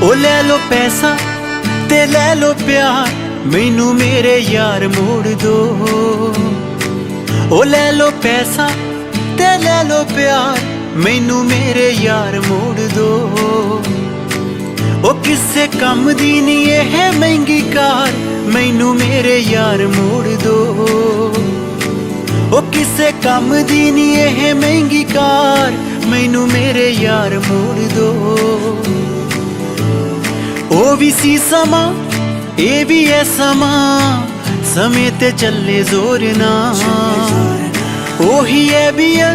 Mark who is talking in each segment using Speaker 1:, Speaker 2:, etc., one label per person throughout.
Speaker 1: ओ ले लो पैसा ते ले लो प्यार, मैनू मेरे यार मोड़ दो। ओ ले लो पैसा ते ले लो प्यार, मैनू मेरे यार मोड़ दो। ओ किसे कम दी नी एह महंगी कार, मैनू मेरे यार मोड़ दो। ओ किसे कम दी नी एह महंगी कार, मैनू मेरे यार मोड़ दो। ओ भी सी समा ए भी है समा, समय ते चले जोर ना। ओही है भी है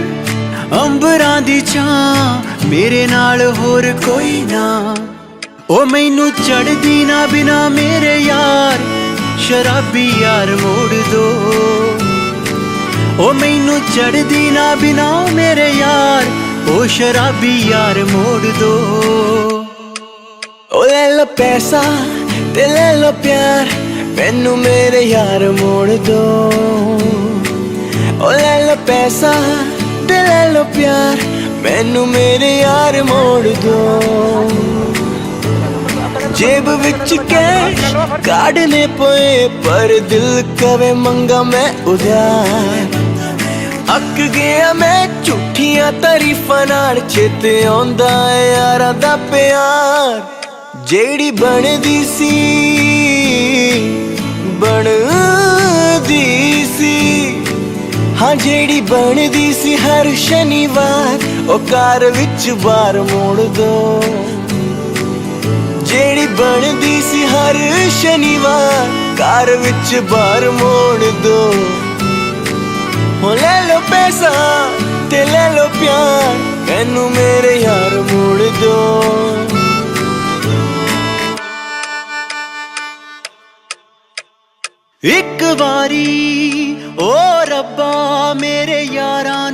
Speaker 1: अंबरां दी छां, मेरे नाल होर कोई ना। ओ मैनू चढ़दी ना बिना मेरे यार, शराबी यार मोड़ दो। ओ मैनू चढ़दी ना बिना मेरे यार, ओ शराबी यार मोड़ दो।
Speaker 2: ओ ले लो पैसा ते ले लो प्यार, मैनू मेरे यार मोड़ दो। ओ ले लो पैसा ते ले लो प्यार, मैनू मेरे यार मोड़ दो। जेब विच कैश काढ़ने पोए, पर दिल कवे मंगा मैं उधार। अक गया मैं झूठियां तारीफां नाल, चेते आउंदा है यारां दा प्यार। जेड़ी बनदी सी हाँ जेड़ी बनदी सी हर शनिवार, ओ कार विच बार मोड़ दो। जेड़ी बनदी सी हर शनिवार, कार विच बार मोड़ दो। हो ले लो पैसा ते ले लो प्यार, मैनू मेरे यार मोड़ दो।
Speaker 1: एक बारी ओ रब्बा मेरे यारां